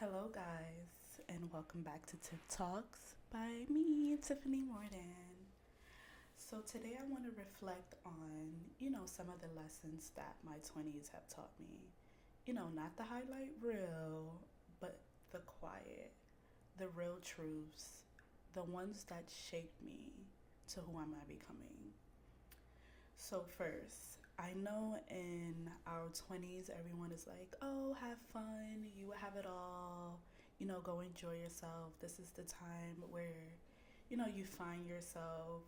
Hello, guys, and welcome back to Tiff Talks by me, Tiffany Morden. So, today I want to reflect on, some of the lessons that my 20s have taught me. Not the highlight reel, but the quiet, the real truths, the ones that shaped me to who am I becoming. So, first, I know in our 20s, everyone is like, oh, have fun, you have it all, go enjoy yourself. This is the time where, you find yourself.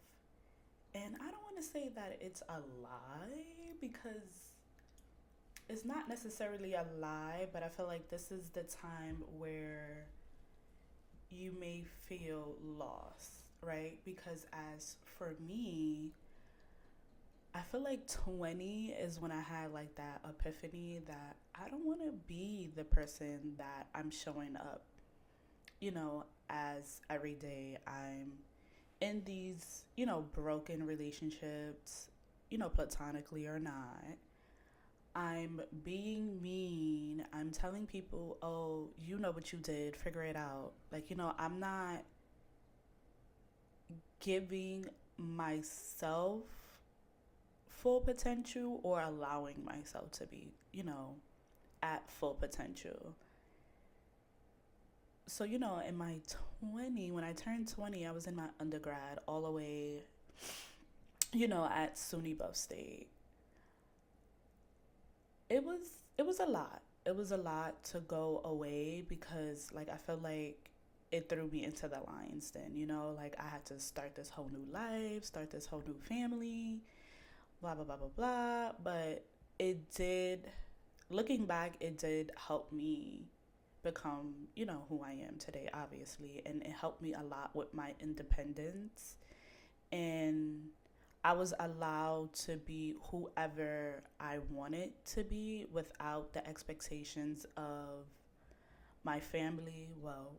And I don't want to say that it's a lie because it's not necessarily a lie, but I feel like this is the time where you may feel lost, right? Because as for me, I feel like 20 is when I had like that epiphany that I don't want to be the person that I'm showing up, as every day I'm in these, broken relationships, platonically or not. I'm being mean. I'm telling people, oh, you know what you did, figure it out. Like, I'm not giving myself full potential or allowing myself to be, at full potential. So, in my 20, when I turned 20, I was in my undergrad all the way, at SUNY Buff State. It was it was a lot. It was a lot to go away because like I felt like it threw me into the lion's den, like I had to start this whole new life, start this whole new family, blah blah blah blah blah. But it did, looking back, it did help me become, who I am today, obviously. And it helped me a lot with my independence. And I was allowed to be whoever I wanted to be without the expectations of my family. Well,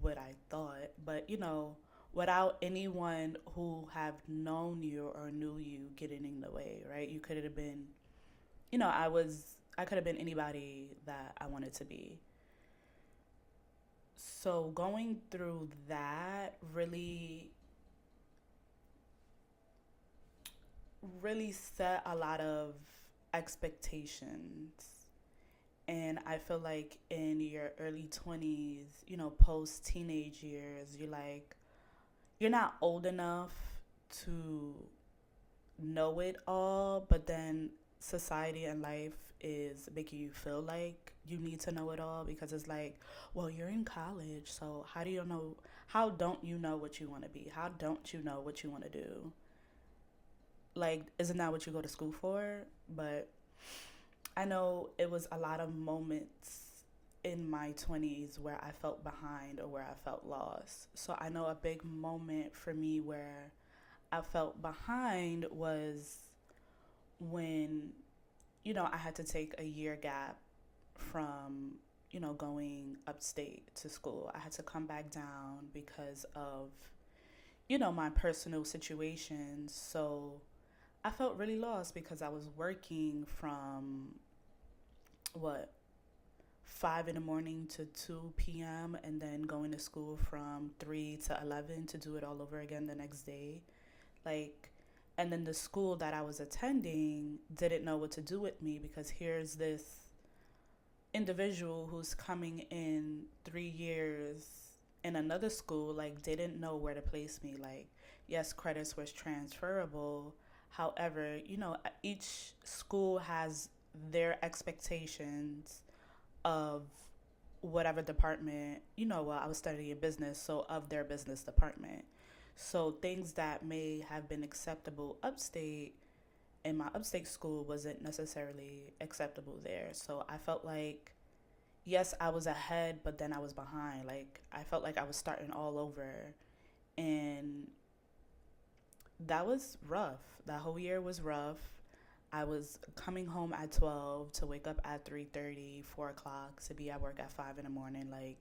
what I thought, but without anyone who have known you or knew you getting in the way, right? You could have been, I could have been anybody that I wanted to be. So going through that really set a lot of expectations. And I feel like in your early 20s, post teenage years, you're not old enough to know it all, but then society and life is making you feel like you need to know it all because it's like, well, you're in college, so how don't you know what you want to be? How don't you know what you want to do? Like, isn't that what you go to school for? But I know it was a lot of moments in my 20s where I felt behind or where I felt lost. So I know a big moment for me where I felt behind was when, I had to take a year gap from, going upstate to school. I had to come back down because of, my personal situations. So I felt really lost because I was working from what 5 in the morning to 2 p.m. and then going to school from 3 to 11 to do it all over again the next day. Like, and then the school that I was attending didn't know what to do with me because here's this individual who's coming in 3 years in another school, like, didn't know where to place me. Like, yes, credits was transferable. However, each school has their expectations of whatever department, well, I was studying business, so of their business department. So things that may have been acceptable upstate in my upstate school wasn't necessarily acceptable there. So I felt like, yes, I was ahead, but then I was behind. Like, I felt like I was starting all over. And that was rough. That whole year was rough. I was coming home at 12 to wake up at 3:30, 4 o'clock to be at work at 5 in the morning. Like,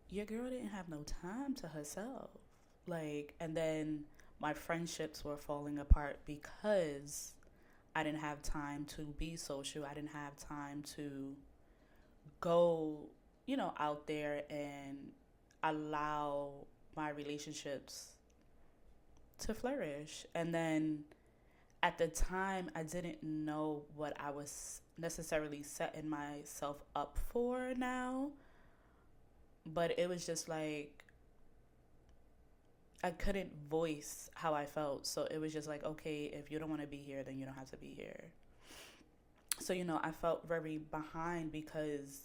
your girl didn't have no time to herself. Like, and then my friendships were falling apart because I didn't have time to be social. I didn't have time to go out there and allow my relationships to flourish. And then at the time, I didn't know what I was necessarily setting myself up for now, but it was just like I couldn't voice how I felt. So it was just like, okay, if you don't want to be here, then you don't have to be here. So, I felt very behind because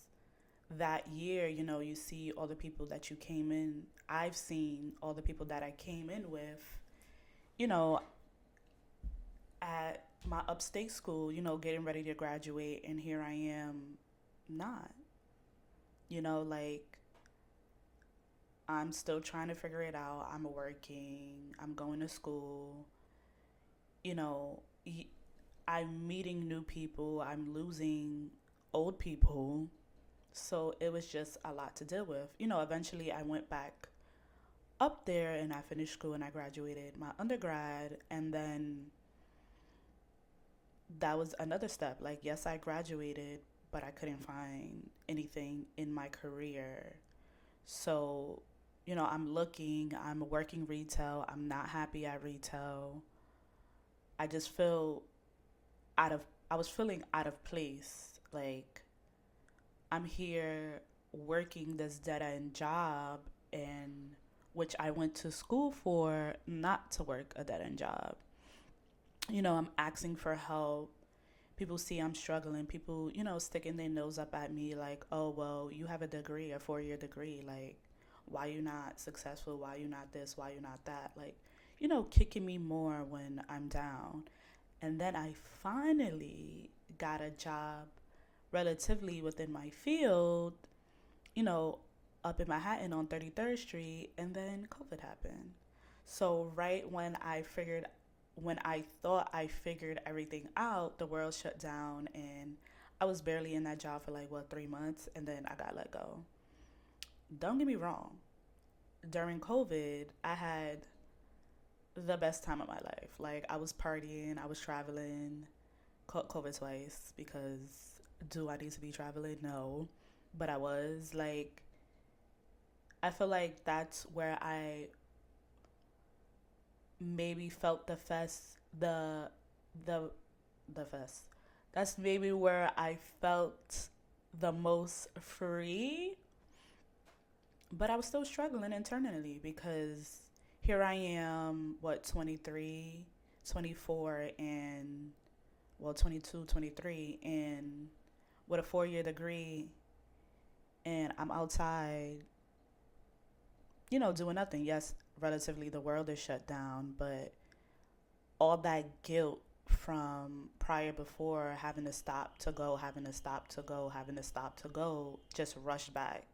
that year, you see all the people that you came in. I've seen all the people that I came in with, you know, at my upstate school, getting ready to graduate, and here I am not. Like I'm still trying to figure it out. I'm working, I'm going to school, you know, I'm meeting new people, I'm losing old people. So it was just a lot to deal with. Eventually I went back up there and I finished school and I graduated my undergrad. And then that was another step. Like, yes, I graduated, but I couldn't find anything in my career. So, I'm working retail. I'm not happy at retail. I just feel out of, I was feeling out of place. Like, I'm here working this dead end job, and which I went to school for not to work a dead end job. I'm asking for help. People see I'm struggling. People, sticking their nose up at me like, oh, well, you have a degree, a 4-year degree. Like, why you not successful? Why you not this? Why you not that? Like, kicking me more when I'm down. And then I finally got a job relatively within my field, you know, up in Manhattan on 33rd Street, and then COVID happened. So right when I thought I figured everything out, the world shut down, and I was barely in that job for like what 3 months, and then I got let go. Don't get me wrong. During COVID, I had the best time of my life. Like I was partying, I was traveling. Caught COVID twice because do I need to be traveling? No, but I was like, I feel like that's where I maybe felt the the fest. That's maybe where I felt the most free, but I was still struggling internally because here I am, what, 23, 24, and well, 22, 23, and with a 4-year degree, and I'm outside, doing nothing. Yes, relatively the world is shut down, but all that guilt from prior before having to stop to go, having to stop to go, having to stop to go just rushed back.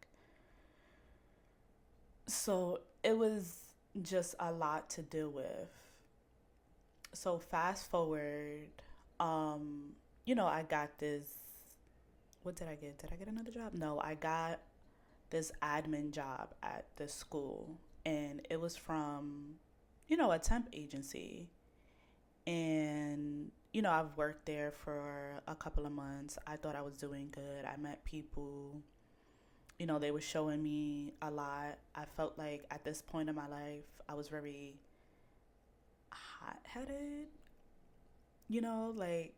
So it was just a lot to deal with. So fast forward, I got this. What did I get? Did I get another job? No, I got this admin job at the school, and it was from, a temp agency. And, I've worked there for a couple of months. I thought I was doing good. I met people, they were showing me a lot. I felt like at this point in my life, I was very hot headed, like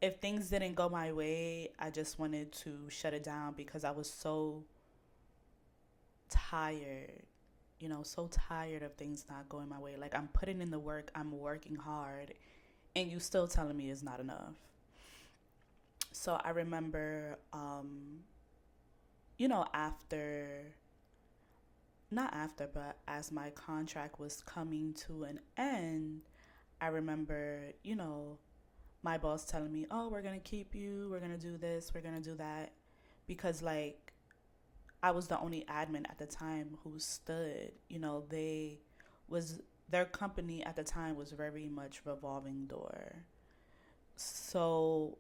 if things didn't go my way, I just wanted to shut it down because I was so tired, so tired of things not going my way. Like I'm putting in the work, I'm working hard, and you still telling me it's not enough. So I remember, after, not after, but as my contract was coming to an end, I remember, my boss telling me, oh, we're going to keep you, we're going to do this, we're going to do that. Because, like, I was the only admin at the time who stood. Was their company at the time was very much revolving door. So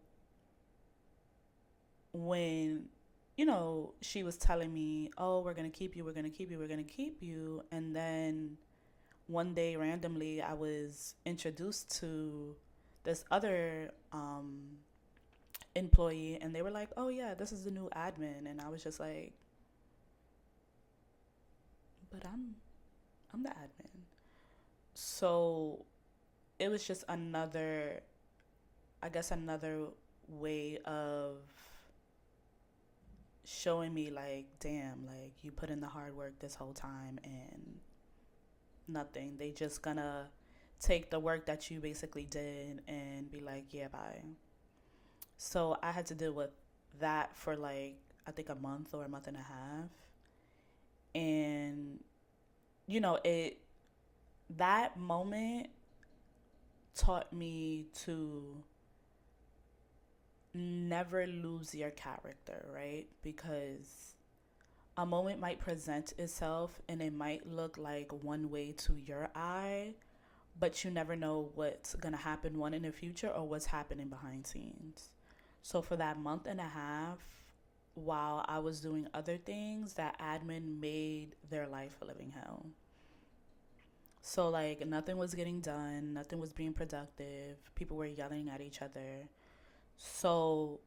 when she was telling me, "Oh, we're gonna keep you, we're gonna keep you, we're gonna keep you," and then one day randomly, I was introduced to this other employee, and they were like, "Oh yeah, this is the new admin," and I was just like, "But I'm the admin." So it was just another, I guess, another way of showing me like, damn, like you put in the hard work this whole time and nothing. They just gonna take the work that you basically did and be like, yeah, bye. So I had to deal with that for like, I think a month or a month and a half. And, it, that moment taught me to never lose your character, right? Because a moment might present itself and it might look like one way to your eye, but you never know what's going to happen one in the future or what's happening behind scenes. So for that month and a half, while I was doing other things, that admin made their life a living hell. So like nothing was getting done, nothing was being productive. People were yelling at each other. So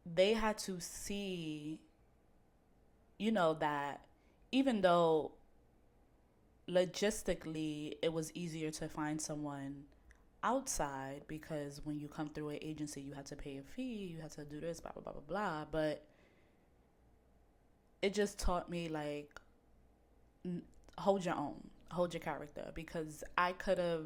they had to see, that even though logistically it was easier to find someone outside, because when you come through an agency you have to pay a fee, you have to do this, blah blah blah blah blah, but it just taught me like, hold your own, hold your character, because I could have,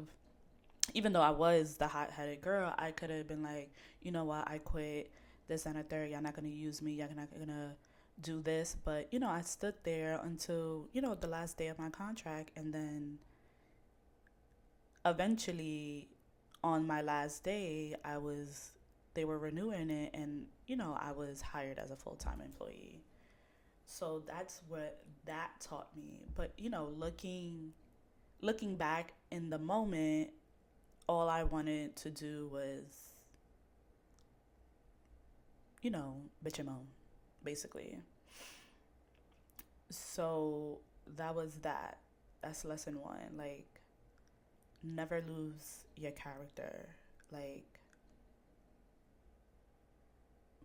even though I was the hot-headed girl, I could have been like, you know what, I quit, this and a third, y'all not gonna use me, y'all not gonna do this. But I stood there until the last day of my contract, and then eventually on my last day, they were renewing it, and I was hired as a full-time employee. So that's what that taught me. But looking back in the moment, all I wanted to do was bitch and moan, basically. So that was that. That's lesson one. Like, never lose your character. Like,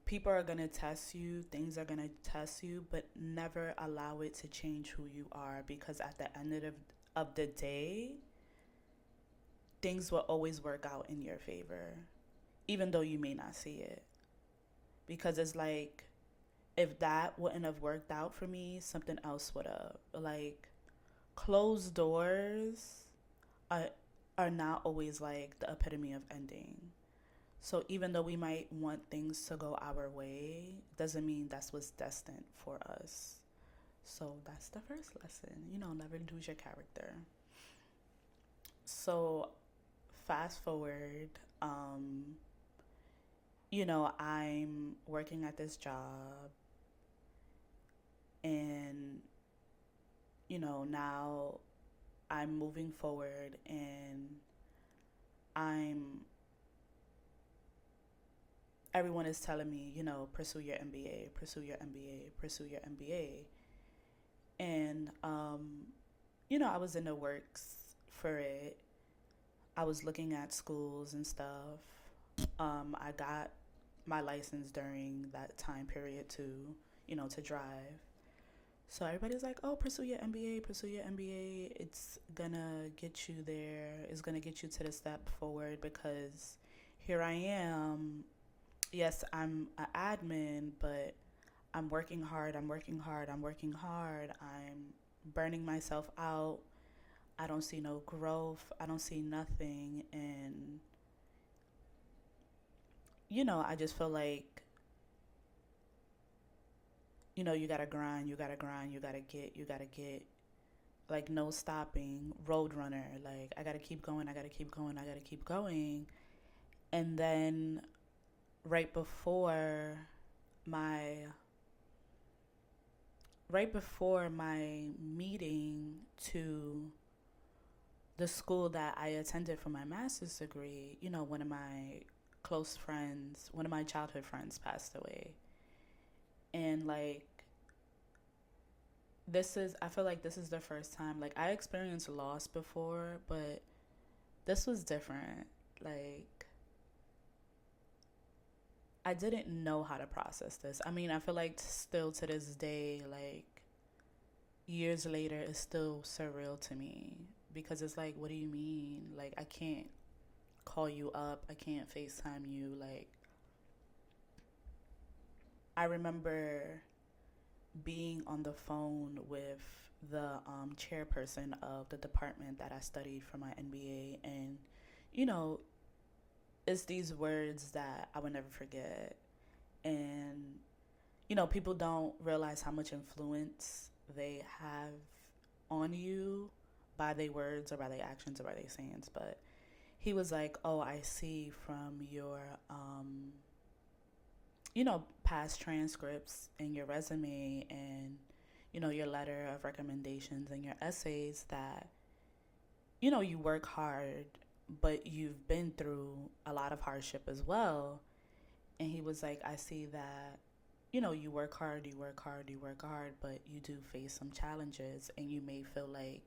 people are gonna test you, things are gonna test you, but never allow it to change who you are, because at the end of the day, things will always work out in your favor, even though you may not see it. Because it's like, if that wouldn't have worked out for me, something else would have. Like, closed doors are, are not always like the epitome of ending. So even though we might want things to go our way, doesn't mean that's what's destined for us. So that's the first lesson. Never lose your character. So fast forward, I'm working at this job, and now I'm moving forward, and I'm everyone is telling me, pursue your MBA, pursue your MBA, pursue your MBA. And I was in the works for it. I was looking at schools and stuff. I got my license during that time period too, to drive. So everybody's like, "Oh, pursue your MBA, pursue your MBA. It's gonna get you there. It's gonna get you to the step forward." Because here I am. Yes, I'm an admin, but I'm working hard. I'm working hard. I'm working hard. I'm burning myself out. I don't see no growth. I don't see nothing, and I just feel like you gotta grind, you gotta grind, you gotta get, like, no stopping, roadrunner. Like, I gotta keep going, I gotta keep going, I gotta keep going. And then right before my meeting to the school that I attended for my master's degree, one of my close friends, one of my childhood friends passed away. And like, I feel like this is the first time, like, I experienced loss before, but this was different. Like, I didn't know how to process this. I mean, I feel like still to this day, like years later, it's still surreal to me because it's like, what do you mean? Like, I can't call you up, I can't FaceTime you. Like, I remember being on the phone with the chairperson of the department that I studied for my MBA, and you know, it's these words that I would never forget. And people don't realize how much influence they have on you by their words or by their actions or by their sayings. But he was like, "Oh, I see from your past transcripts and your resume and your letter of recommendations and your essays that you work hard, but you've been through a lot of hardship as well." And he was like, "I see that you work hard, you work hard, you work hard, but you do face some challenges, and you may feel like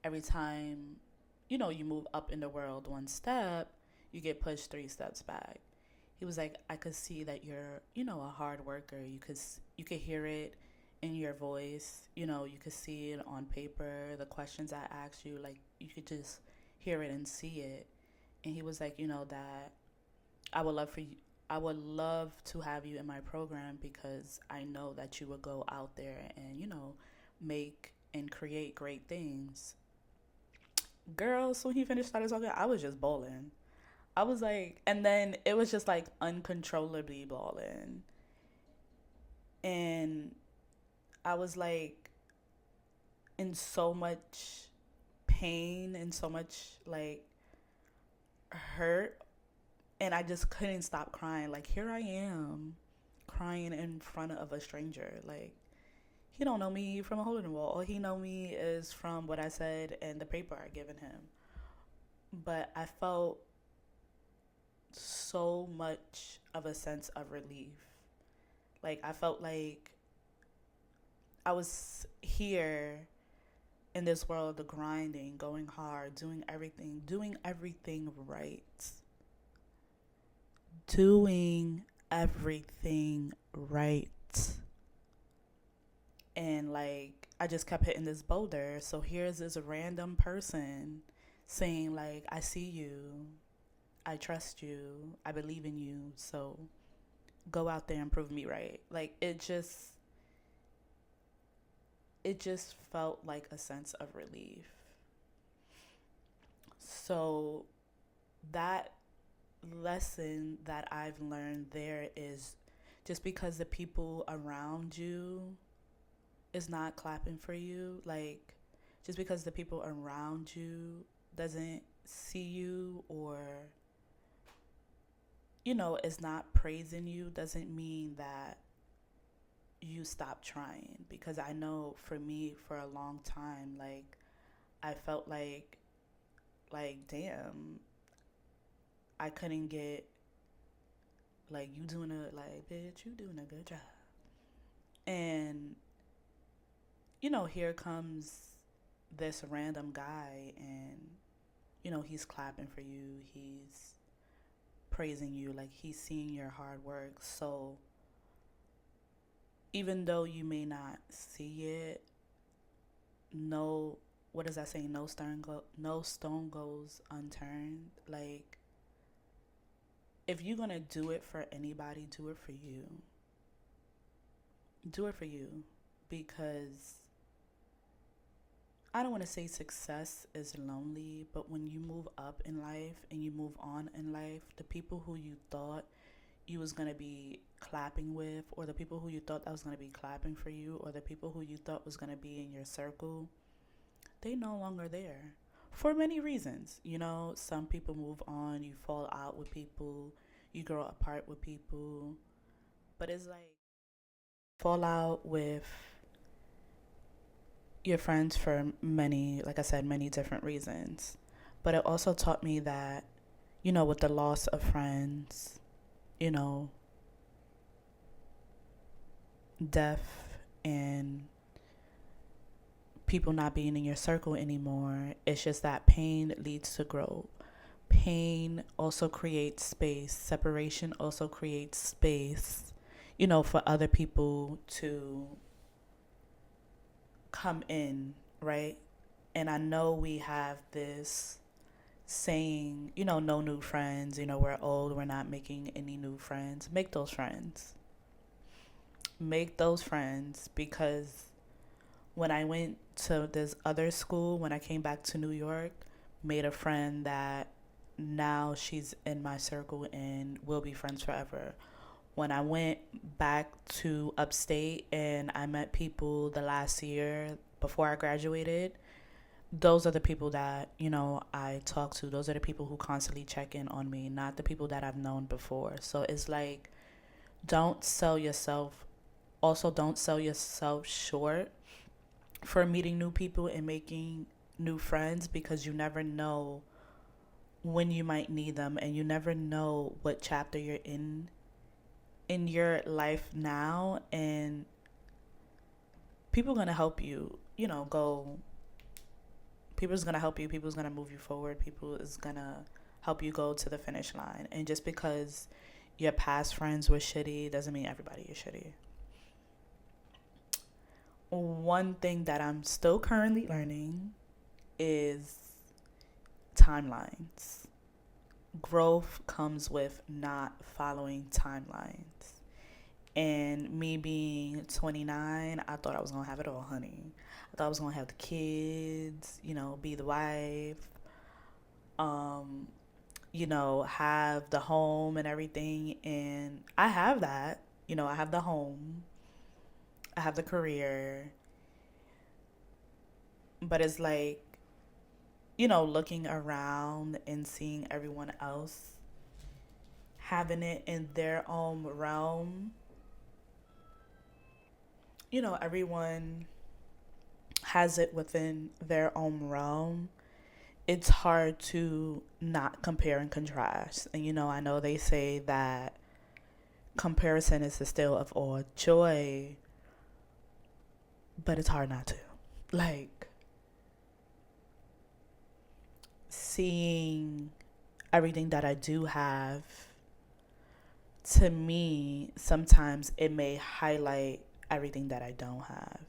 every time you move up in the world one step, you get pushed three steps back." He was like, "I could see that you're a hard worker. You could hear it in your voice. You could see it on paper. The questions I asked you, like you could just hear it and see it." And he was like, that I would love for you. I would love to have you in my program because I know that you would go out there and, make and create great things. Girl, so he finished started talking, I was just bawling. I was like, and then it was just like uncontrollably bawling. And I was like in so much pain and so much like hurt. And I just couldn't stop crying. Like, here I am crying in front of a stranger. Like, he don't know me from a hole in the wall. All he know me is from what I said and the paper I given him. But I felt so much of a sense of relief. Like, I felt like I was here in this world, the grinding, going hard, doing everything right. Doing everything right. And like, I just kept hitting this boulder. So here's this random person saying, like, "I see you. I trust you. I believe in you. So go out there and prove me right." Like, it just felt like a sense of relief. So that lesson that I've learned there is just because the people around you is not clapping for you, like just because the people around you doesn't see you or is not praising you doesn't mean that you stop trying. Because I know for me, for a long time, like I felt like damn, I couldn't get, like, you doing a, like, bitch, you doing a good job. And here comes this random guy, and he's clapping for you, he's praising you, like he's seeing your hard work. So even though you may not see it, no, what does that say? No stone goes unturned. Like, if you're gonna do it for anybody, do it for you. Do it for you, because I don't want to say success is lonely, but when you move up in life and you move on in life, the people who you thought you was going to be clapping with, or the people who you thought that was going to be clapping for you, or the people who you thought was going to be in your circle, they no longer there for many reasons. Some people move on, you fall out with people, you grow apart with people, but it's like fall out with your friends for many, like I said, many different reasons. But it also taught me that, with the loss of friends, you know, death and people not being in your circle anymore, it's just that pain leads to growth. pain also creates space. Separation also creates space, for other people to come in, right? And I know we have this saying, no new friends, we're old, we're not making any new friends. Make those friends. Make those friends because when I went to this other school, when I came back to New York, made a friend that now she's in my circle and we'll be friends forever. When I went back to upstate and I met people the last year before I graduated, those are the people that, I talk to. Those are the people who constantly check in on me, not the people that I've known before. So it's like, don't sell yourself. Also, don't sell yourself short for meeting new people and making new friends because you never know when you might need them and you never know what chapter you're in your life now, and people are going to help you, go. People's going to help you. People's going to move you forward. People is going to help you go to the finish line. And just because your past friends were shitty doesn't mean everybody is shitty. One thing that I'm still currently learning is timelines. Growth comes with not following timelines. And me being 29, I thought I was going to have it all, honey. I thought I was going to have the kids, be the wife, have the home and everything. And I have that. I have the home. I have the career. But it's like, looking around and seeing everyone else having it in their own realm. Everyone has it within their own realm. It's hard to not compare and contrast. And, I know they say that comparison is the still of all joy, but it's hard not to. Like, seeing everything that I do have, to me, sometimes it may highlight everything that I don't have.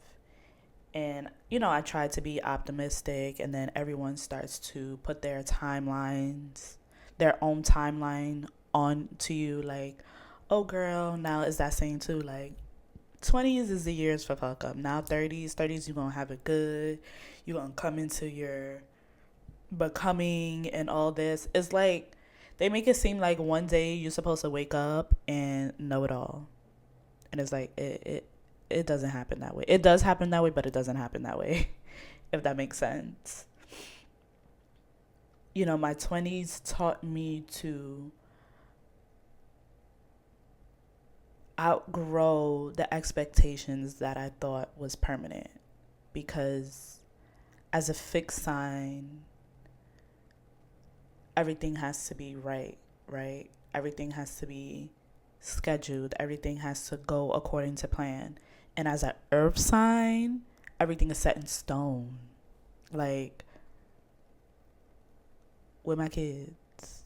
And, I try to be optimistic, and then everyone starts to put their timelines, their own timeline on to you. Like, oh, girl, now is that saying too? Like, 20s is the years for fuck up. Now 30s, you're going to have it good. You're going to come into your becoming and all this. It's like, they make it seem like one day you're supposed to wake up and know it all. And it's like, it doesn't happen that way. It does happen that way, but it doesn't happen that way, if that makes sense. My 20s taught me to outgrow the expectations that I thought was permanent. Because as a fixed sign, everything has to be right? Everything has to be scheduled. Everything has to go according to plan. And as an earth sign, everything is set in stone. Like, with my kids,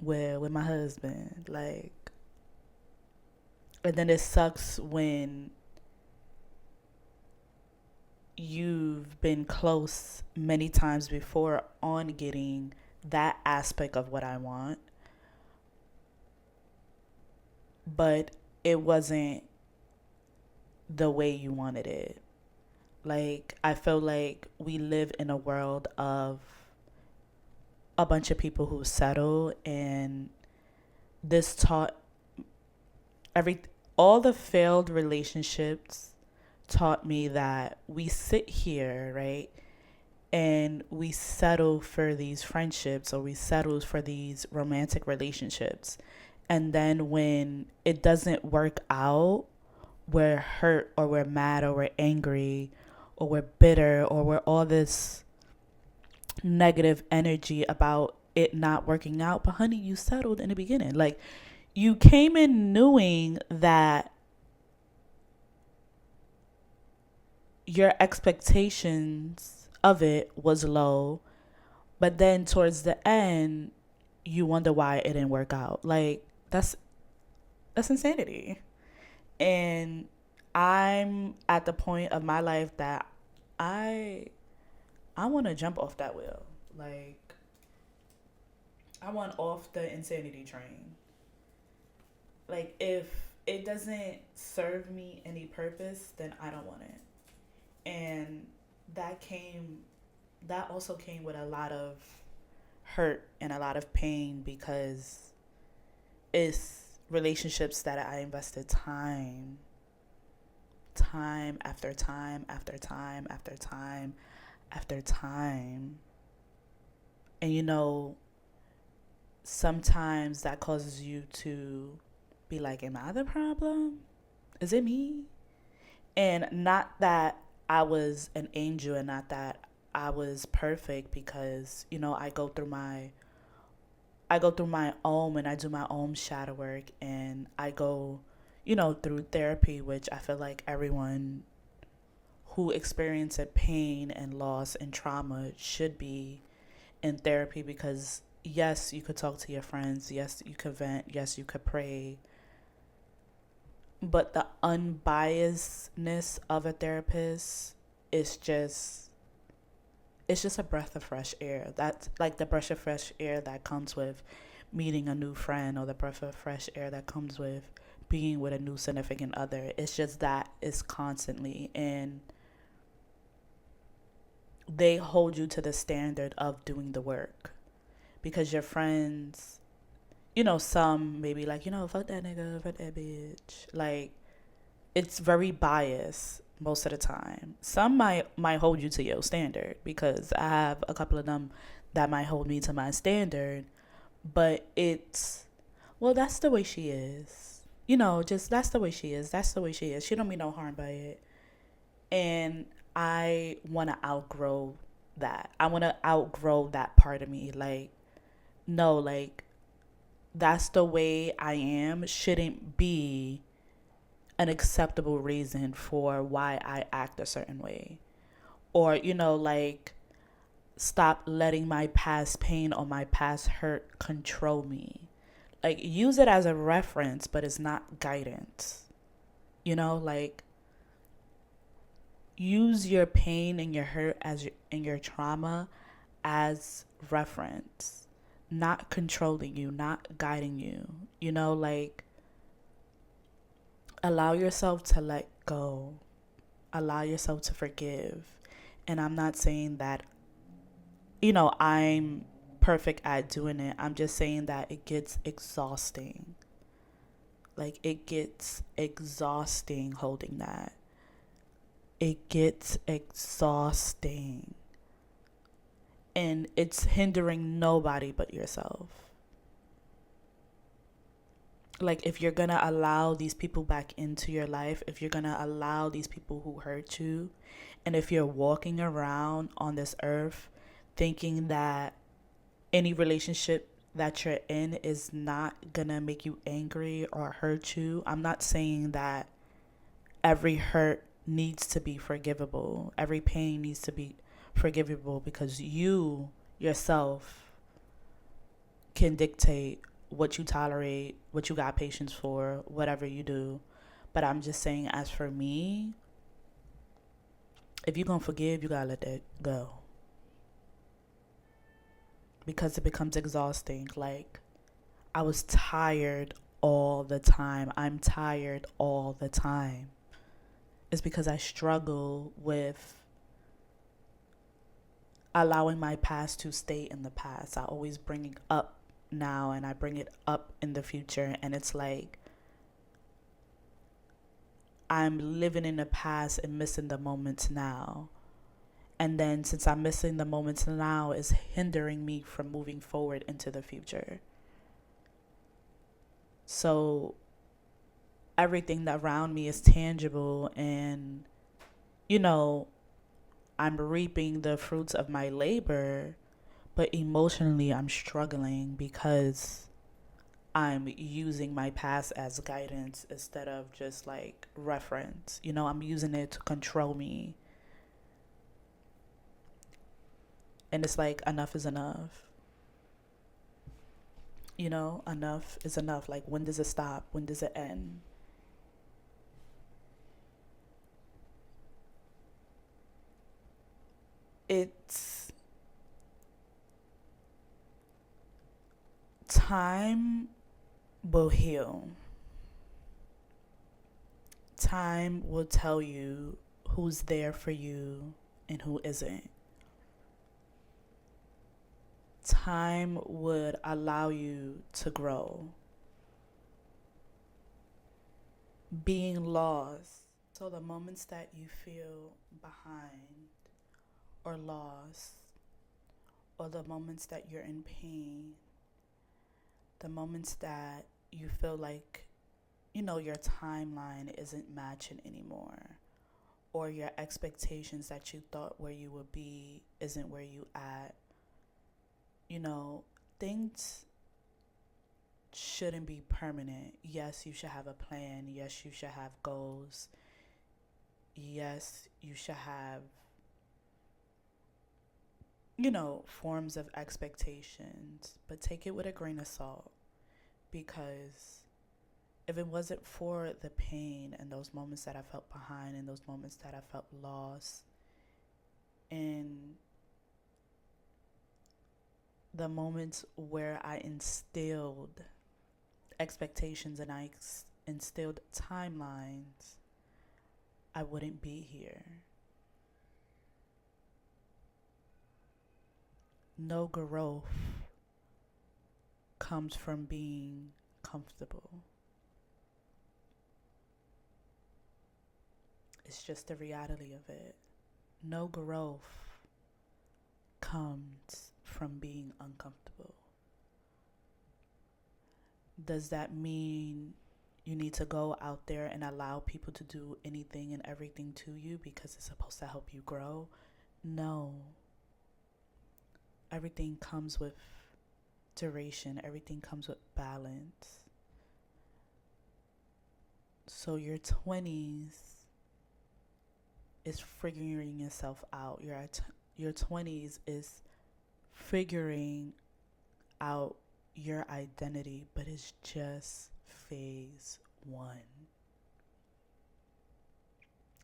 with my husband, like, and then it sucks when you've been close many times before on getting that aspect of what I want, but it wasn't the way you wanted it. Like, I feel like we live in a world of a bunch of people who settle, and this taught all the failed relationships taught me that we sit here, right? And we settle for these friendships, or we settle for these romantic relationships. And then when it doesn't work out, we're hurt, or we're mad, or we're angry, or we're bitter, or we're all this negative energy about it not working out. But honey, you settled in the beginning. Like, you came in knowing that your expectations of it was low, but then towards the end, you wonder why it didn't work out. Like that's insanity. And I'm at the point of my life that I I want to jump off that wheel. Like I want off the insanity train. Like if it doesn't serve me any purpose, then I don't want it. And that came that also came with a lot of hurt and a lot of pain because it's relationships that I invested time after time after time after time after time. And sometimes that causes you to be like, am I the problem? Is it me? And not that I was an angel and not that I was perfect because, I go through my own and I do my own shadow work and I go, through therapy, which I feel like everyone who experiences pain and loss and trauma should be in therapy because yes, you could talk to your friends, yes, you could vent, yes, you could pray, but the unbiasedness of a therapist is just it's just a breath of fresh air. That's like the breath of fresh air that comes with meeting a new friend or the breath of fresh air that comes with being with a new significant other. It's just that it's constantly and they hold you to the standard of doing the work because your friends, some maybe like, fuck that nigga, fuck that bitch. Like it's very biased most of the time. Some might hold you to your standard because I have a couple of them that might hold me to my standard, but it's well, that's the way she is. Just that's the way she is. That's the way she is. She don't mean no harm by it. And I want to outgrow that. I want to outgrow that part of me. Like no, like that's the way I am shouldn't be an acceptable reason for why I act a certain way. Or, like stop letting my past pain or my past hurt control me. Like use it as a reference, but it's not guidance. Like use your pain and your hurt and your trauma as reference, not controlling you, not guiding you. Like allow yourself to let go, allow yourself to forgive. And I'm not saying that, I'm perfect at doing it. I'm just saying that it gets exhausting. Like, it gets exhausting holding that. It gets exhausting. And it's hindering nobody but yourself. Like, if you're gonna allow these people back into your life, if you're gonna allow these people who hurt you, and if you're walking around on this earth thinking that any relationship that you're in is not gonna make you angry or hurt you, I'm not saying that every hurt needs to be forgivable. Every pain needs to be forgivable because you yourself can dictate what you tolerate, what you got patience for, whatever you do. But I'm just saying, as for me, if you're gonna forgive, you gotta let that go. Because it becomes exhausting. Like, I was tired all the time. I'm tired all the time. It's because I struggle with allowing my past to stay in the past. I always bring it up now and I bring it up in the future. And it's like I'm living in the past and missing the moments now. And then since I'm missing the moments now, is hindering me from moving forward into the future. So everything around me is tangible and, I'm reaping the fruits of my labor, but emotionally I'm struggling because I'm using my past as guidance instead of just like reference. I'm using it to control me. And it's like enough is enough. You know, enough is enough. Like, when does it stop? When does it end? It's time will heal. Time will tell you who's there for you and who isn't. Time would allow you to grow. Being lost. So, the moments that you feel behind or lost, or the moments that you're in pain, the moments that you feel like, your timeline isn't matching anymore, or your expectations that you thought where you would be isn't where you at, you know, things shouldn't be permanent. Yes, you should have a plan. Yes, you should have goals. Yes, you should have, forms of expectations, but take it with a grain of salt, because if it wasn't for the pain and those moments that I felt behind and those moments that I felt lost, and the moments where I instilled expectations and I instilled timelines, I wouldn't be here. No growth comes from being comfortable. It's just the reality of it. No growth comes from being uncomfortable. Does that mean you need to go out there and allow people to do anything and everything to you because it's supposed to help you grow? No. Everything comes with duration, everything comes with balance. So, your 20s is figuring yourself out. Your 20s is figuring out your identity, but it's just phase one.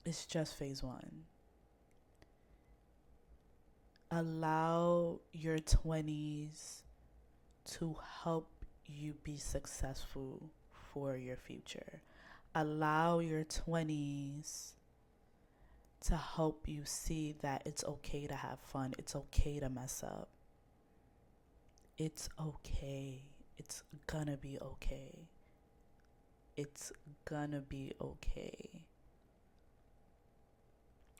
It's just phase one. Allow your 20s to help you be successful for your future. Allow your 20s to help you see that it's okay to have fun. It's okay to mess up. It's okay. It's gonna be okay. It's gonna be okay.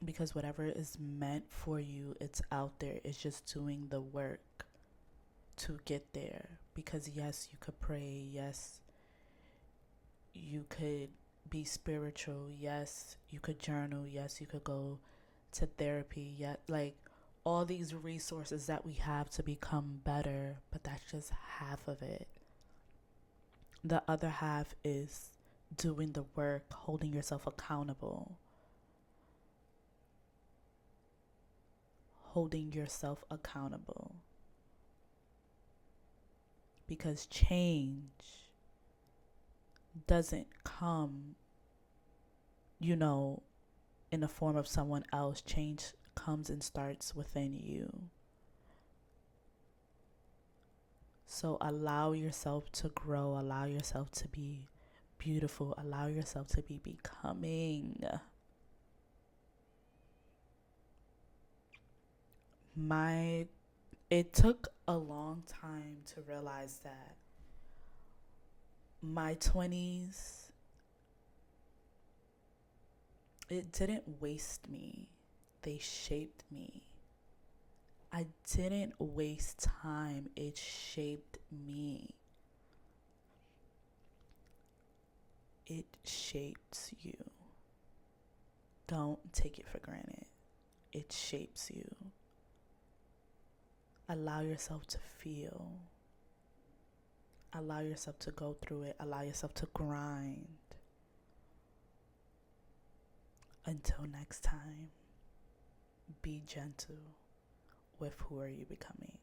Because whatever is meant for you, it's out there. It's just doing the work to get there. Because yes, you could pray. Yes, you could be spiritual. Yes, you could journal. Yes, you could go to therapy. Yet, like, all these resources that we have to become better, but that's just half of it. The other half is doing the work, holding yourself accountable. Holding yourself accountable. Because change doesn't come, in the form of someone else. Change comes and starts within you. So allow yourself to grow, allow yourself to be beautiful, allow yourself to be becoming. It took a long time to realize that my 20s, it didn't waste me. They shaped me. I didn't waste time. It shaped me. It shapes you. Don't take it for granted. It shapes you. Allow yourself to feel. Allow yourself to go through it. Allow yourself to grind. Until next time, be gentle with who are you becoming.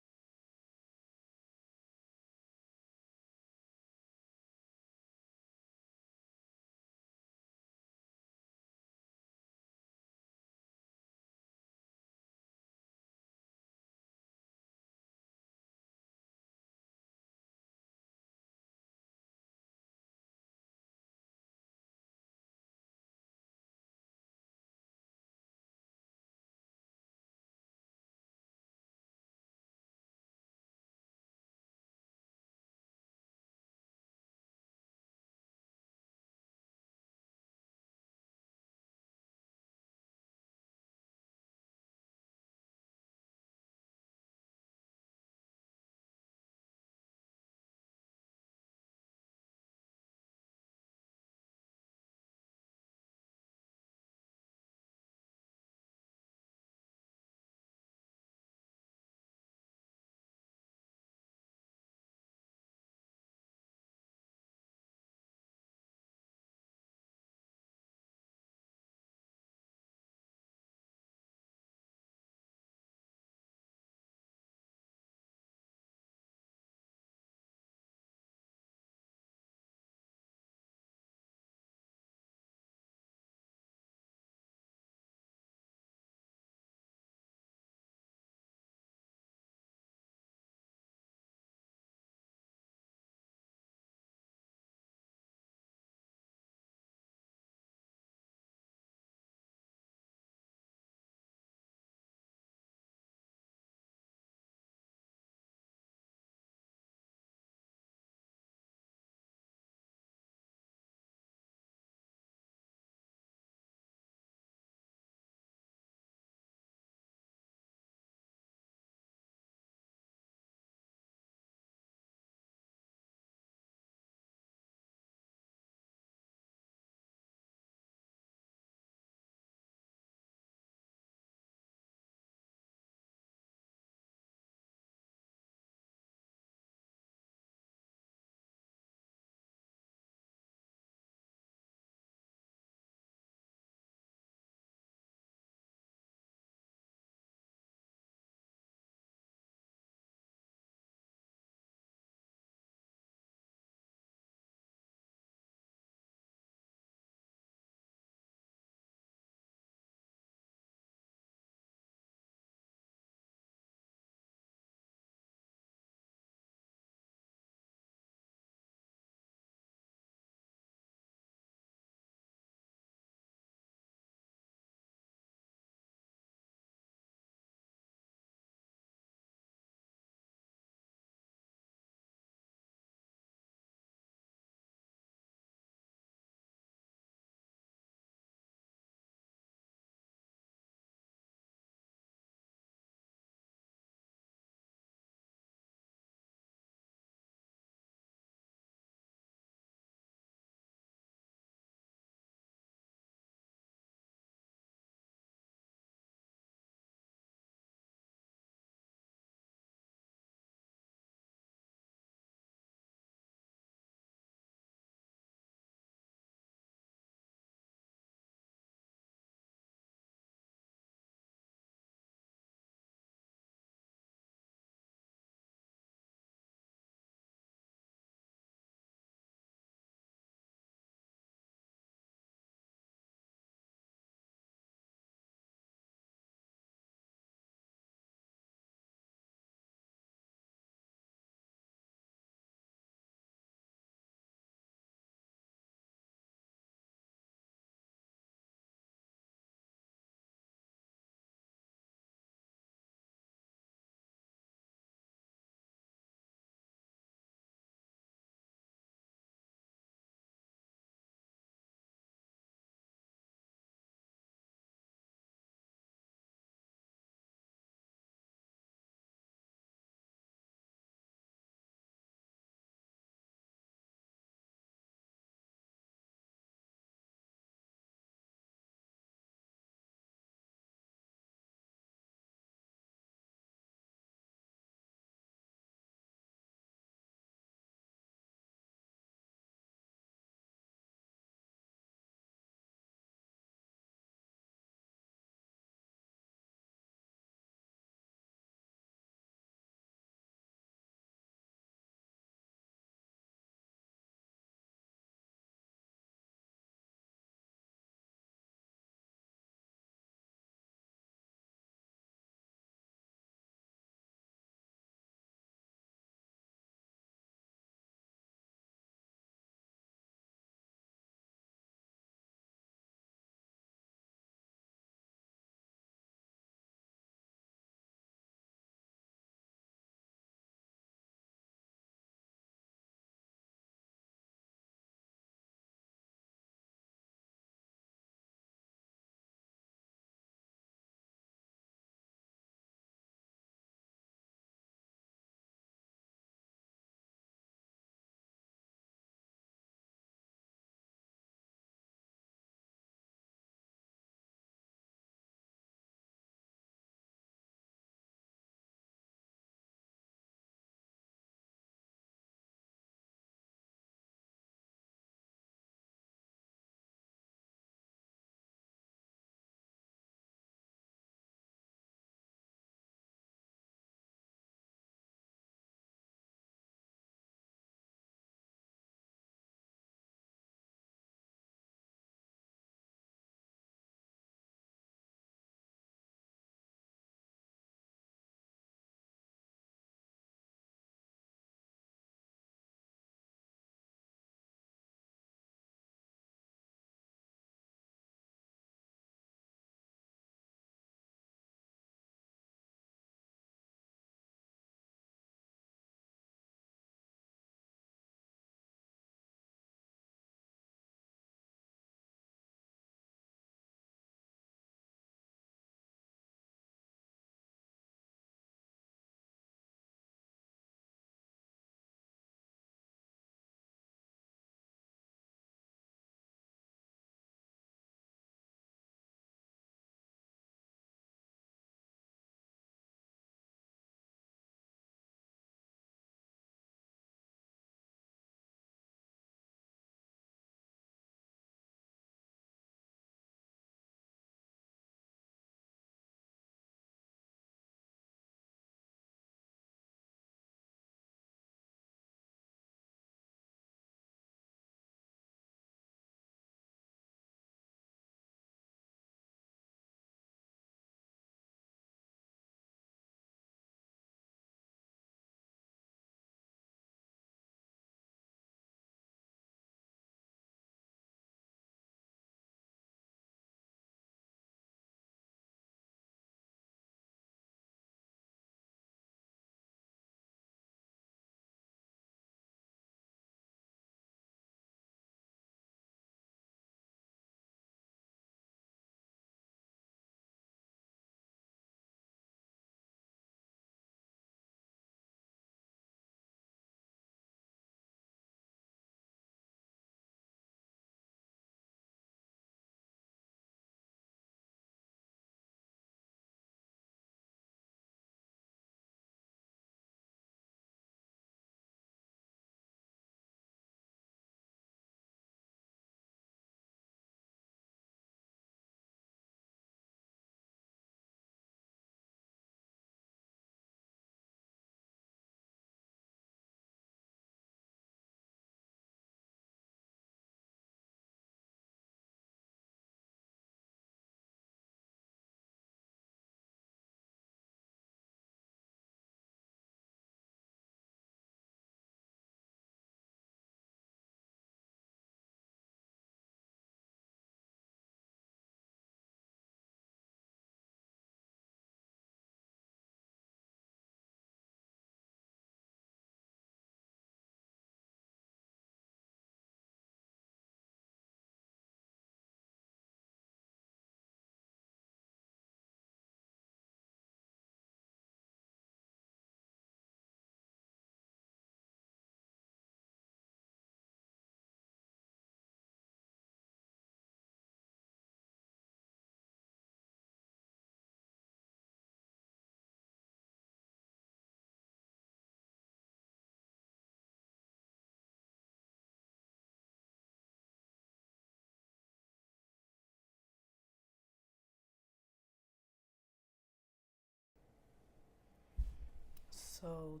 So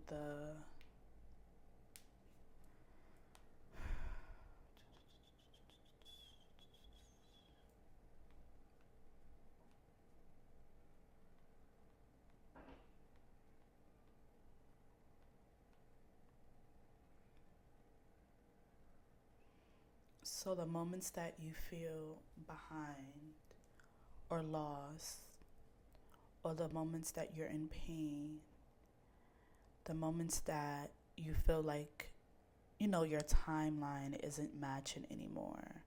the moments that you feel behind or lost, or the moments that you're in pain, the moments that you feel like, your timeline isn't matching anymore,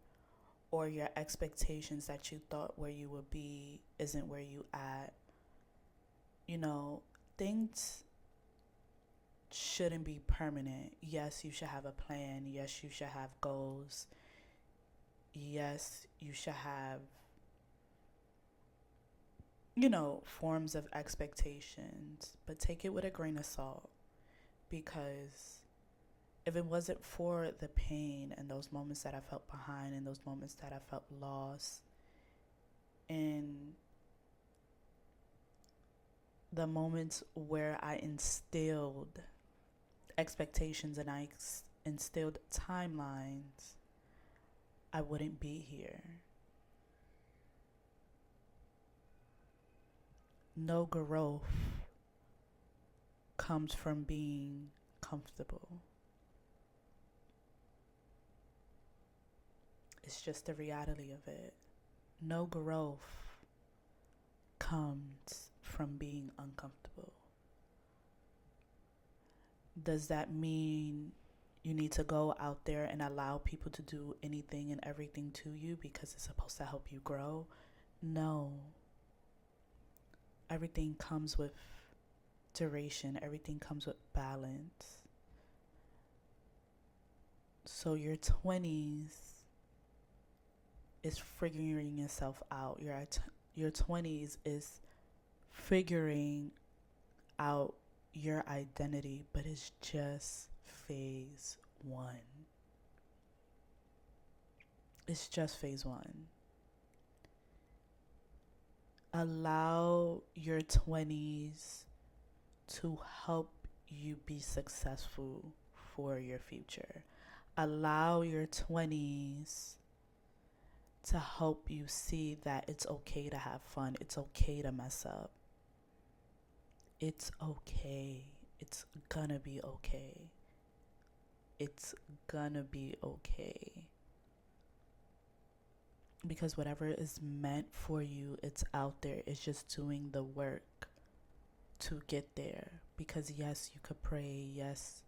or your expectations that you thought where you would be isn't where you at, you know, things shouldn't be permanent. Yes, you should have a plan. Yes, you should have goals. Yes, you should have, forms of expectations, but take it with a grain of salt, because if it wasn't for the pain and those moments that I felt behind and those moments that I felt lost, and the moments where I instilled expectations and I instilled timelines, I wouldn't be here. No growth comes from being comfortable. It's just the reality of it. No growth comes from being uncomfortable. Does that mean you need to go out there and allow people to do anything and everything to you because it's supposed to help you grow? No. Everything comes with duration, everything comes with balance. So your 20s is figuring yourself out. Your 20s is figuring out your identity, but it's just phase 1. It's just phase 1. Allow your 20s to help you be successful for your future. Allow your 20s to help you see that it's okay to have fun. It's okay to mess up. It's okay. It's gonna be okay. It's gonna be okay. Because whatever is meant for you, it's out there. It's just doing the work to get there. Because yes, you could pray. Yes,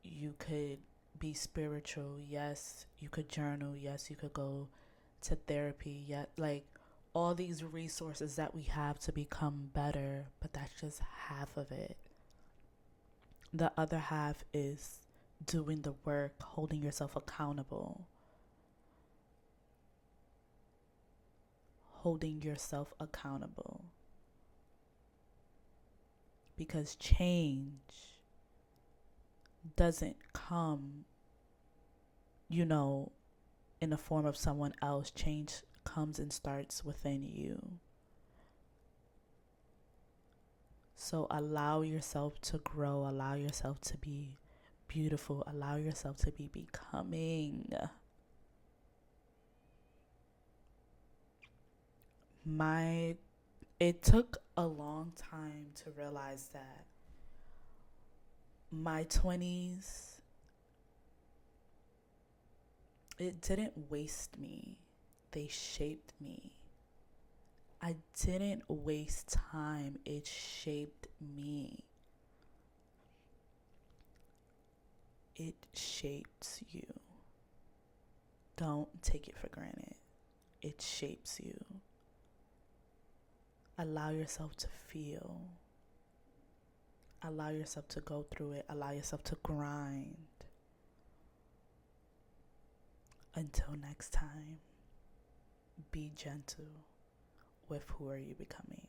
you could be spiritual. Yes, you could journal. Yes, you could go to therapy. Yet, like, all these resources that we have to become better, but that's just half of it. The other half is doing the work, holding yourself accountable. Holding yourself accountable. Because change doesn't come, in the form of someone else. Change comes and starts within you. So allow yourself to grow, allow yourself to be beautiful, allow yourself to be becoming. It took a long time to realize that my 20s, it didn't waste me. They shaped me. I didn't waste time. It shaped me. It shapes you. Don't take it for granted. It shapes you. Allow yourself to feel. Allow yourself to go through it. Allow yourself to grind. Until next time, be gentle with who are you becoming.